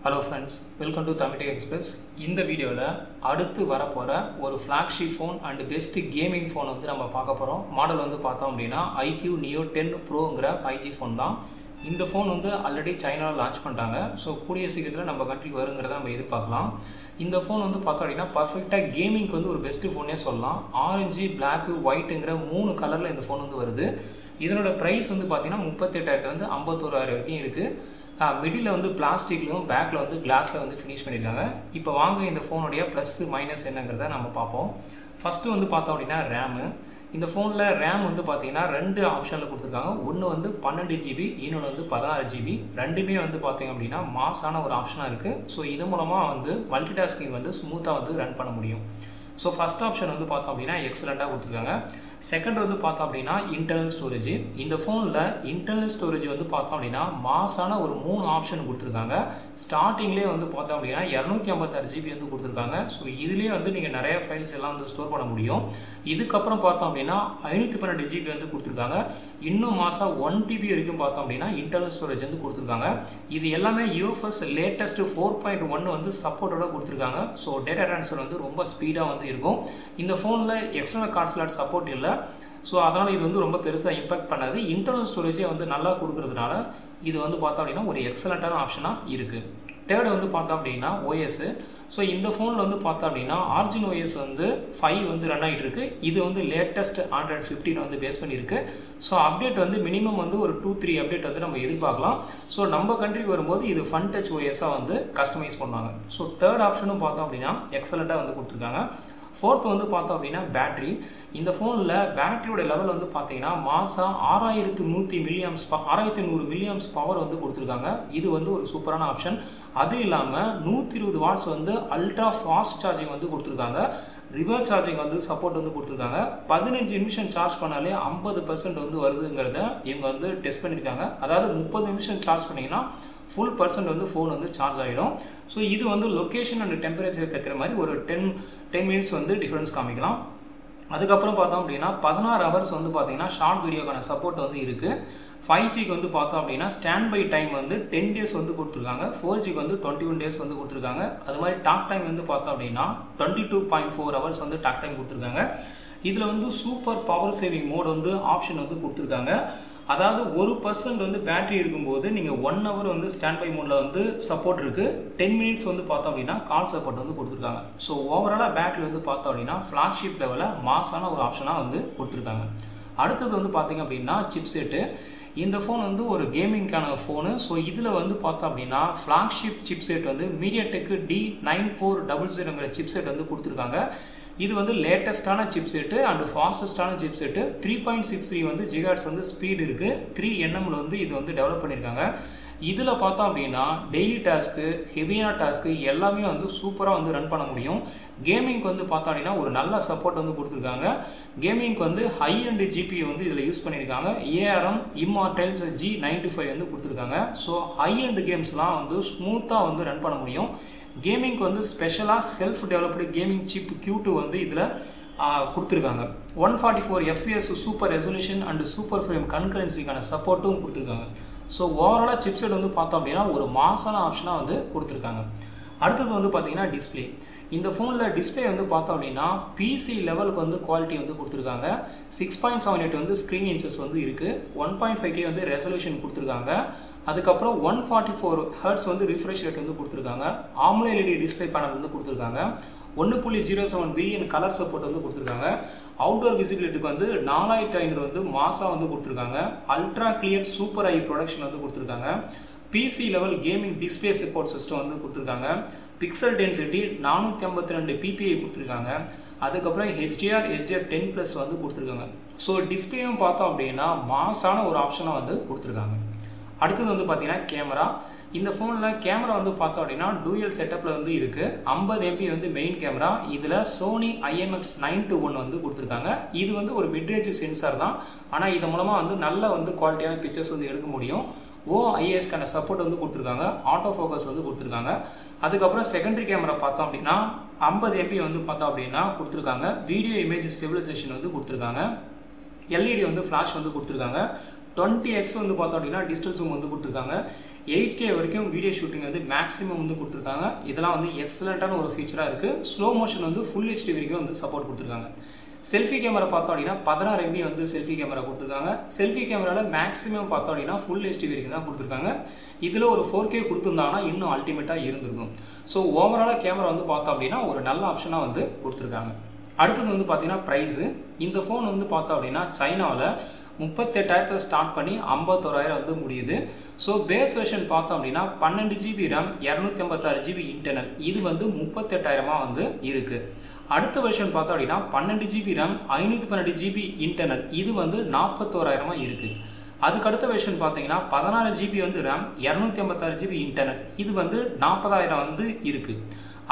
Hello friends, welcome to Tamil Express. இந்த வீடியோல அடுத்து வரப்போற ஒரு flagship phone and best gaming phone வந்து நம்ம பார்க்க போறோம். மாடல் வந்து பார்த்தோம் அப்படினா IQ Neo 10 Proங்கற 5G phone தான். இந்த phone வந்து ஆல்ரெடி சைனால லான்ச் பண்ணிட்டாங்க. சோ கூடிய சீக்கிரத்துல நம்ம கண்ட்ரிக்கு வரும்ங்கறத நம்ம எதிர்பார்க்கலாம். இந்த phone வந்து பார்த்தோம் அப்படினா பெர்ஃபெக்ட்டா கேமிங்க்கு வந்து ஒரு பெஸ்ட் ஃபோனே சொல்லலாம். ஆரஞ்சு, Black, Whiteங்கற மூணு கலர்ல இந்த phone வந்து வருது. இதனோட பிரைஸ் வந்து பாத்தீங்கன்னா 38000 ல இருந்து 51000 வரைக்கும் இருக்கு. மிடில் வந்து பிளாஸ்டிக்லையும் பேக்கில் வந்து கிளாஸில் வந்து ஃபினிஷ் பண்ணியிருக்காங்க. இப்போ வாங்க இந்த ஃபோனுடைய ப்ளஸ் மைனஸ் என்னங்கிறத நம்ம பார்ப்போம். ஃபஸ்ட்டு வந்து பார்த்தோம் அப்படின்னா ரேமு. இந்த ஃபோனில் ரேம் வந்து பார்த்தீங்கன்னா ரெண்டு ஆப்ஷனில் கொடுத்துருக்காங்க. ஒன்று வந்து 12 GB, இன்னொன்று வந்து 16 GB. ரெண்டுமே வந்து பார்த்தீங்க அப்படின்னா மாஸான ஒரு ஆப்ஷனாக இருக்குது. ஸோ இது மூலமாக வந்து மல்டி டாஸ்கிங் வந்து ஸ்மூத்தாக வந்து ரன் பண்ண முடியும். ஸோ ஃபஸ்ட் ஆப்ஷன் வந்து பார்த்தோம் அப்படின்னா எக்ஸலண்ட்டாக கொடுத்துருக்காங்க. செகண்ட் வந்து பார்த்தோம் அப்படின்னா இன்டர்னல் ஸ்டோரேஜ். இந்த ஃபோனில் இன்டர்னல் ஸ்டோரேஜ் வந்து பார்த்தோம் அப்படின்னா மாஸான ஒரு 3 ஆப்ஷன் கொடுத்துருக்காங்க. ஸ்டார்டிங்லேயே வந்து பார்த்தோம் அப்படின்னா 256 GB வந்து கொடுத்துருக்காங்க. ஸோ இதுலேயே வந்து நீங்கள் நிறைய ஃபைல்ஸ் எல்லாம் வந்து ஸ்டோர் பண்ண முடியும். இதுக்கப்புறம் பார்த்தோம் அப்படின்னா 512 GB வந்து கொடுத்துருக்காங்க. இன்னும் மாதம் 1 TB வரைக்கும் பார்த்தோம் அப்படின்னா இன்டர்னல் ஸ்டோரேஜ் வந்து கொடுத்துருக்காங்க. இது எல்லாமே UFS லேட்டஸ்ட் 4.1 வந்து சப்போர்ட்டோட கொடுத்துருக்காங்க. ஸோ டேட்டா ட்ரான்ஸ்ஃபர் வந்து ரொம்ப ஸ்பீடாக வந்து இருக்கும். இந்த ஃபோனில் எக்ஸ்டர்னல் கார்ட் ஸ்லாட் சப்போர்ட் இல்லை. ஸோ அதனால் இது வந்து ரொம்ப பெருசாக இம்பாக்ட் பண்ணாது. இன்டர்னல் ஸ்டோரேஜே வந்து நல்லா கொடுக்கறதுனால இது வந்து பார்த்தோம் அப்படின்னா ஒரு எக்ஸலண்ட்டான ஆப்ஷனாக இருக்குது. தேர்டு வந்து பார்த்தோம் அப்படின்னா OS. ஸோ இந்த ஃபோனில் வந்து பார்த்தோம் அப்படின்னா ஆர்ஜின் OS வந்து 5 வந்து ரன் ஆகிட்டு இருக்கு. இது வந்து லேட்டஸ்ட் Android 15 வந்து பேஸ் பண்ணியிருக்கு. ஸோ அப்டேட் வந்து மினிமம் வந்து ஒரு 2-3 அப்டேட் வந்து நம்ம எதிர்பார்க்கலாம். ஸோ நம்ம கண்ட்ரிக்கு வரும்போது இது ஃபன் டச் OS-ஆக வந்து கஸ்டமைஸ் பண்ணுவாங்க. ஸோ தேர்ட் ஆப்ஷனும் பார்த்தோம் அப்படின்னா எக்ஸலண்ட்டாக வந்து கொடுத்துருக்காங்க. ஃபோர்த் வந்து பார்த்தோம் அப்படின்னா பேட்ரி. இந்த ஃபோனில் பேட்டரியோட லெவல் வந்து பார்த்தீங்கன்னா மாதம் 6100 மில்லியம்ஸ் பவர் வந்து கொடுத்துருக்காங்க. இது வந்து ஒரு சூப்பரான ஆப்ஷன். அது இல்லாமல் 120 வாட்ஸ் வந்து அல்ட்ரா ஃபாஸ்ட் சார்ஜிங் வந்து கொடுத்துருக்காங்க. ரிவர்ஸ் சார்ஜிங் வந்து சப்போர்ட் வந்து கொடுத்துருக்காங்க. 15 நிமிஷம் சார்ஜ் பண்ணாலே 50% வந்து வருதுங்கிறத இவங்க வந்து டெஸ்ட் பண்ணியிருக்காங்க. அதாவது 30 நிமிஷம் சார்ஜ் பண்ணிங்கன்னா ஃபுல் % வந்து ஃபோன் வந்து சார்ஜ் ஆகிடும். ஸோ இது வந்து லொக்கேஷன் அண்ட் டெம்பரேச்சருக்கு ஏற்ற மாதிரி ஒரு 10 மினிட்ஸ் வந்து டிஃப்ரென்ஸ் காமிக்கலாம். அதுக்கப்புறம் பார்த்தோம் அப்படின்னா 16 ஹவர்ஸ் வந்து பார்த்தீங்கன்னா ஷார்ட் வீடியோக்கான சப்போர்ட் வந்து இருக்குது. 5Gக்கு வந்து பார்த்தோம் அப்படின்னா ஸ்டாண்ட் பை டைம் வந்து 10 டேஸ் வந்து கொடுத்துருக்காங்க. 4Gக்கு வந்து 21 டேஸ் வந்து கொடுத்துருக்காங்க. அது மாதிரி டாக் டைம் வந்து பார்த்தோம் அப்படின்னா 22.4 ஹவர்ஸ் வந்து டாக் டைம் கொடுத்துருக்காங்க. இதில் வந்து சூப்பர் பவர் சேவிங் மோட் வந்து ஆப்ஷன் வந்து கொடுத்துருக்காங்க. அதாவது 1% வந்து பேட்டரி இருக்கும்போது நீங்கள் 1 ஹவர் வந்து ஸ்டாண்ட் பை மோடில் வந்து சப்போர்ட் இருக்குது. 10 மினிட்ஸ் வந்து பார்த்தோம் அப்படின்னா கால் சப்போர்ட் வந்து கொடுத்துருக்காங்க. ஸோ ஓவராலாக பேட்டரி வந்து பார்த்தோம் அப்படின்னா ஃப்ளாக்ஷிப் லெவலில் மாஸான ஒரு ஆப்ஷனாக வந்து கொடுத்துருக்காங்க. அடுத்தது வந்து பார்த்தீங்க அப்படின்னா சிப்செட்டு. இந்த ஃபோன் வந்து ஒரு கேமிங்கான ஃபோனு. ஸோ இதில் வந்து பார்த்தோம் அப்படின்னா ஃப்ளாக்ஷிப் சிப்செட் வந்து MediaTek D9400ங்கிற சிப்செட் வந்து கொடுத்துருக்காங்க. இது வந்து லேட்டஸ்டான சிப்செட்டு அண்ட் ஃபாஸ்டஸ்டான சிப்செட்டு. 3.63 வந்து ஜிகாட்ஸ் வந்து ஸ்பீடு இருக்குது. 3 nm வந்து இது வந்து டெவலப் பண்ணியிருக்காங்க. இதில் பார்த்தோம் அப்படின்னா டெய்லி டாஸ்க்கு, ஹெவியான டாஸ்க்கு எல்லாமே வந்து சூப்பராக வந்து ரன் பண்ண முடியும். கேமிங்க்கு வந்து பார்த்தோம் அப்படின்னா ஒரு நல்ல சப்போர்ட் வந்து கொடுத்துருக்காங்க. கேமிங்க்கு வந்து ஹை அண்ட் GPU வந்து இதில் யூஸ் பண்ணியிருக்காங்க. ARM Immortals G95 வந்து கொடுத்துருக்காங்க. ஸோ ஹை அண்ட் கேம்ஸ்லாம் வந்து ஸ்மூத்தாக வந்து ரன் பண்ண முடியும். கேமிங்க்கு வந்து ஸ்பெஷலாக self developed gaming chip Q2 வந்து இதில் கொடுத்துருக்காங்க. 144 FPS super resolution and super frame கன்கரன்சிக்கான சப்போர்ட்டும் கொடுத்துருக்காங்க. ஸோ ஓவராலாக சிப்செட் வந்து பார்த்தோம் அப்படின்னா ஒரு மாசான ஆப்ஷனாக வந்து கொடுத்துருக்காங்க. அடுத்தது வந்து பார்த்தீங்கன்னா டிஸ்பிளே. இந்த ஃபோனில் டிஸ்பிளே வந்து பார்த்தோம் அப்படின்னா PC லெவலுக்கு வந்து குவாலிட்டி வந்து கொடுத்துருக்காங்க. 6.78 வந்து ஸ்க்ரீன் இன்ச்சஸ் வந்து இருக்குது. 1.5K வந்து ரெசல்யூஷன் கொடுத்துருக்காங்க. அதுக்கப்புறம் 144 Hz வந்து ரிஃப்ரெஷ் ரேட் வந்து கொடுத்துருக்காங்க. AMOLED டிஸ்பிளே பேனல் வந்து கொடுத்துருக்காங்க. 1.07 பில்லியன் கலர் சப்போர்ட் வந்து கொடுத்துருக்காங்க. அவுட்டோர் விசிபிலிட்டிக்கு வந்து 4500 வந்து மாசா வந்து கொடுத்துருக்காங்க. அல்ட்ரா கிளியர் சூப்பர் ஐ ப்ரொடக்ஷன் வந்து கொடுத்துருக்காங்க. PC level gaming display support system வந்து கொடுத்துருக்காங்க. பிக்சல் டென்சிட்டி 452 ppi கொடுத்துருக்காங்க. அதுக்கப்புறம் HDR10+ வந்து கொடுத்துருக்காங்க. ஸோ டிஸ்பிளேயும் பார்த்தோம் அப்படின்னா மாசான ஒரு ஆப்ஷனாக வந்து கொடுத்துருக்காங்க. அடுத்தது வந்து பார்த்தீங்கன்னா கேமரா. இந்த ஃபோனில் கேமரா வந்து பார்த்தோம் அப்படின்னா டூயல் செட்டப்பில் வந்து இருக்குது. 50 MP வந்து மெயின் கேமரா. இதில் Sony IMX921 வந்து கொடுத்துருக்காங்க. இது வந்து ஒரு மிட்ரேஞ்ச் சென்சார் தான். ஆனால் இது மூலமாக வந்து நல்ல வந்து குவாலிட்டியான பிக்சர்ஸ் வந்து எடுக்க முடியும். OISக்கான சப்போர்ட் வந்து கொடுத்துருக்காங்க. ஆட்டோ ஃபோக்கஸ் வந்து கொடுத்துருக்காங்க. அதுக்கப்புறம் செகண்டரி கேமரா பார்த்தோம் அப்படின்னா 50 MP வந்து பார்த்தோம் அப்படின்னா கொடுத்துருக்காங்க. வீடியோ இமேஜ் ஸ்டெபிலைசேஷன் வந்து கொடுத்துருக்காங்க. LED வந்து ஃப்ளாஷ் வந்து கொடுத்துருக்காங்க. 20x வந்து பார்த்தோம் அப்படின்னா டிஜிட்டல் ஜூம் வந்து கொடுத்துருக்காங்க. 8K வரைக்கும் வீடியோ ஷூட்டிங் வந்து மேக்ஸிமம் வந்து கொடுத்துருக்காங்க. இதெல்லாம் வந்து எக்ஸலண்ட்டான ஒரு ஃபீச்சராக இருக்குது. ஸ்லோ மோஷன் வந்து ஃபுல் HD வரைக்கும் வந்து சப்போர்ட் கொடுத்துருக்காங்க. செல்ஃபி கேமரா பார்த்தோம் அப்படின்னா 16 MB வந்து செல்ஃபி கேமரா கொடுத்துருக்காங்க. செல்ஃபி கேமராவில் மேக்ஸிமம் பார்த்தோம் அப்படின்னா ஃபுல் HD வரைக்கும் தான் கொடுத்துருக்காங்க. இதில் ஒரு 4K கொடுத்துருந்தாங்கன்னா இன்னும் அல்டிமேட்டாக இருந்திருக்கும். ஸோ ஓவராலாக கேமரா வந்து பார்த்தோம் அப்படின்னா ஒரு நல்ல ஆப்ஷனாக வந்து கொடுத்துருக்காங்க. அடுத்தது வந்து பார்த்தீங்கன்னா ப்ரைஸு. இந்த ஃபோன் வந்து பார்த்தோம் அப்படின்னா சைனாவில் 38,000 ஸ்டார்ட் பண்ணி 51,000 வந்து முடியுது. ஸோ பேஸ் வெர்ஷன் பார்த்தோம் அப்படின்னா 12 GB RAM 256 GB இன்டர்னல், இது வந்து 38,000 வந்து இருக்குது. அடுத்த வெர்ஷன் பார்த்தோம் அப்படின்னா 12 GB RAM 512 GB இன்டர்னல், இது வந்து 41,000 இருக்குது. அதுக்கு அடுத்த வெர்ஷன் பார்த்தீங்கன்னா 16 GB வந்து RAM 256 GB இன்டர்னல், இது வந்து 40,000 வந்து இருக்குது.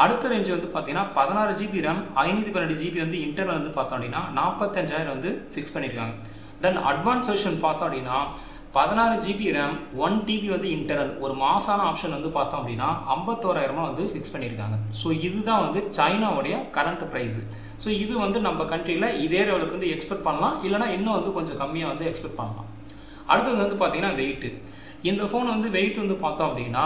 அடுத்த ரேஞ்ச் வந்து பார்த்தீங்கன்னா 16 GB RAM 512 GB வந்து இன்டர்னல் வந்து பார்த்தோம் அப்படின்னா 45,000 வந்து ஃபிக்ஸ் பண்ணியிருக்காங்க. தென் அட்வான்ஸ் வெர்ஷன் பார்த்தோம் அப்படின்னா 16 GB RAM 1 TB வந்து இன்டர்னல், ஒரு மாசான ஆப்ஷன் வந்து பார்த்தோம் அப்படின்னா 51,000 வந்து ஃபிக்ஸ் பண்ணியிருக்காங்க. ஸோ இதுதான் வந்து சைனாவுடைய கரண்ட் ப்ரைஸு. ஸோ இது வந்து நம்ம கண்ட்ரியில் இதே லெவலுக்கு வந்து எக்ஸ்பெக்ட் பண்ணலாம், இல்லைனா இன்னும் வந்து கொஞ்சம் கம்மியாக வந்து எக்ஸ்பெக்ட் பண்ணலாம். அடுத்தது வந்து பார்த்தீங்கன்னா வெயிட்டு. இந்த ஃபோன் வந்து வெயிட் வந்து பார்த்தோம் அப்படின்னா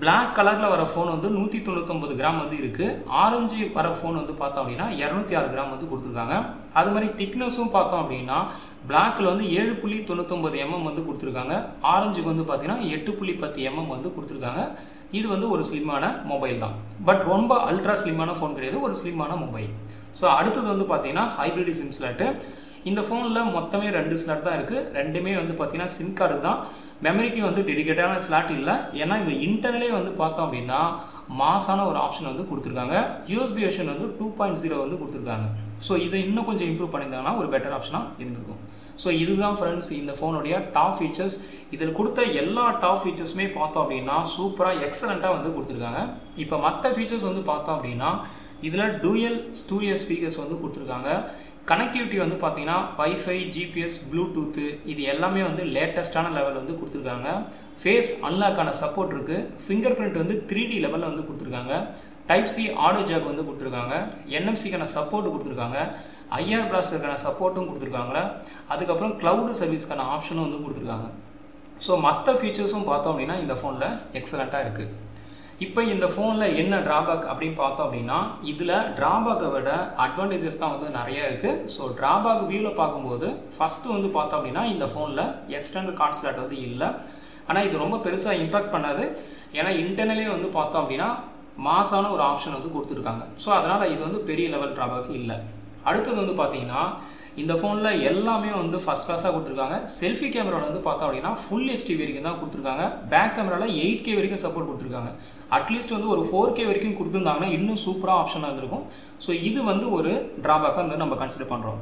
பிளாக் கலரில் வர ஃபோன் வந்து 199 கிராம் வந்து இருக்குது. ஆரஞ்சு வர ஃபோன் வந்து பார்த்தோம் அப்படின்னா 206 கிராம் வந்து கொடுத்துருக்காங்க. அது மாதிரி திக்னஸும் பார்த்தோம் அப்படின்னா பிளாக்கில் வந்து 7.99 mm வந்து கொடுத்துருக்காங்க. ஆரஞ்சுக்கு வந்து பார்த்தீங்கன்னா 8.10 mm வந்து கொடுத்துருக்காங்க. இது வந்து ஒரு ஸ்லிம்மான மொபைல் தான், பட் ரொம்ப அல்ட்ரா ஸ்லிம்மான ஃபோன் கிடையாது, ஒரு ஸ்லிம்மான மொபைல். ஸோ அடுத்தது வந்து பார்த்தீங்கன்னா ஹைப்ரிட் சிம் ஸ்லாட்டு. இந்த ஃபோனில் மொத்தமே 2 ஸ்லாட் தான் இருக்குது. ரெண்டுமே வந்து பார்த்தீங்கன்னா சிம் கார்டு தான். மெமரிக்கு வந்து டெடிகேட்டான ஸ்லாட் இல்லை, ஏன்னா இந்த இன்டர்னலே வந்து பார்த்தோம் அப்படின்னா மாசான ஒரு ஆப்ஷன் வந்து கொடுத்துருக்காங்க. USB வெர்ஷன் வந்து 2.0 வந்து கொடுத்துருக்காங்க. ஸோ இதை இன்னும் கொஞ்சம் இம்ப்ரூவ் பண்ணியிருந்தாங்கன்னா ஒரு பெட்டர் ஆப்ஷனாக இருந்திருக்கும். ஸோ இதுதான் ஃப்ரெண்ட்ஸ் இந்த ஃபோனுடைய டாப் ஃபீச்சர்ஸ். இதில் கொடுத்த எல்லா டாப் ஃபீச்சர்ஸுமே பார்த்தோம் அப்படின்னா சூப்பராக எக்ஸலண்ட்டாக வந்து கொடுத்துருக்காங்க. இப்போ மற்ற ஃபீச்சர்ஸ் வந்து பார்த்தோம் அப்படின்னா இதில் டூயல் ஸ்டூடியோ ஸ்பீக்கர்ஸ் வந்து கொடுத்துருக்காங்க. கனெக்டிவிட்டி வந்து பார்த்தீங்கன்னா வைஃபை, GPS, ப்ளூடூத்து, இது எல்லாமே வந்து லேட்டஸ்ட்டான லெவல் வந்து கொடுத்துருக்காங்க. ஃபேஸ் அன்லாக்கான சப்போர்ட் இருக்குது. ஃபிங்கர் பிரிண்ட் வந்து 3D லெவலில் வந்து கொடுத்துருக்காங்க. Type-C ஆடியோ ஜாக் வந்து கொடுத்துருக்காங்க. NFC-க்கான சப்போர்ட் கொடுத்துருக்காங்க. IR பிளாஸ்டருக்கான சப்போர்ட்டும் கொடுத்துருக்காங்க. அதுக்கப்புறம் க்ளவுடு சர்வீஸ்க்கான ஆப்ஷனும் வந்து கொடுத்துருக்காங்க. ஸோ மற்ற ஃபீச்சர்ஸும் பார்த்தோம் அப்படின்னா இந்த ஃபோனில் எக்ஸலண்ட்டாக இருக்குது. இப்போ இந்த ஃபோனில் என்ன ட்ராபேக் அப்படின்னு பார்த்தோம் அப்படின்னா இதில் ட்ராபேக்கை விட அட்வான்டேஜஸ் தான் வந்து நிறையா இருக்குது. ஸோ ட்ராபேக் வியூவில் பார்க்கும்போது ஃபஸ்ட்டு வந்து பார்த்தோம் அப்படின்னா இந்த ஃபோனில் எக்ஸ்டர்னல் கார்ட் ஸ்லாட் வந்து இல்லை. ஆனால் இது ரொம்ப பெருசாக இம்பாக்ட் பண்ணாது, ஏன்னா இன்டர்னலே வந்து பார்த்தோம் அப்படின்னா மாசான ஒரு ஆப்ஷன் வந்து கொடுத்துருக்காங்க. ஸோ அதனால் இது வந்து பெரிய லெவல் ட்ராபேக் இல்லை. அடுத்தது வந்து பார்த்தீங்கன்னா இந்த ஃபோனில் எல்லாமே வந்து ஃபஸ்ட் கிளாஸாக கொடுத்துருக்காங்க. செல்ஃபி கேமராவில் வந்து பார்த்தோம் அப்படின்னா ஃபுல் HD வரைக்கும் தான் கொடுத்துருக்காங்க. பேக் கேமராவில் 8K வரைக்கும் சப்போர்ட் கொடுத்துருக்காங்க. அட்லீஸ்ட் வந்து ஒரு 4K வரைக்கும் கொடுத்துருந்தாங்கன்னா இன்னும் சூப்பராக ஆப்ஷனாக இருந்திருக்கும். ஸோ இது வந்து ஒரு ட்ராபேக்காக வந்து நம்ம கன்சிடர் பண்ணுறோம்.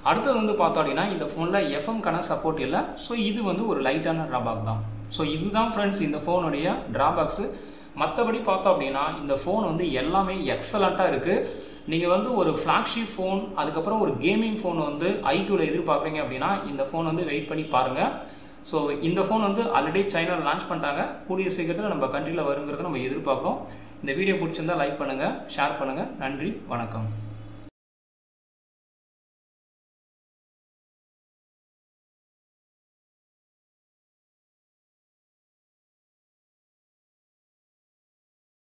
அடுத்தது வந்து பார்த்தோம் அப்படின்னா இந்த ஃபோனில் FM-க்கான சப்போர்ட் இல்லை. ஸோ இது வந்து ஒரு லைட்டான ட்ராபேக் தான். ஸோ இதுதான் ஃப்ரெண்ட்ஸ் இந்த ஃபோனுடைய ட்ராபேக்ஸு. மற்றபடி பார்த்தோம் அப்படின்னா இந்த ஃபோன் வந்து எல்லாமே எக்ஸலண்ட்டாக இருக்குது. நீங்கள் வந்து ஒரு ஃப்ளாக்ஷிப் ஃபோன், அதுக்கப்புறம் ஒரு கேமிங் ஃபோன் வந்து ஐக்யூவில் எதிர்பார்க்குறீங்க அப்படின்னா இந்த ஃபோன் வந்து வெயிட் பண்ணி பாருங்கள். ஸோ இந்த ஃபோன் வந்து ஆல்ரெடி சைனாவில் லான்ச் பண்ணிட்டாங்க. கூடிய சீக்கிரத்தில் நம்ம கண்ட்ரியில் வருங்கிறத நம்ம எதிர்பார்க்குறோம். இந்த வீடியோ பிடிச்சிருந்தால் லைக் பண்ணுங்கள், ஷேர் பண்ணுங்கள். நன்றி, வணக்கம்.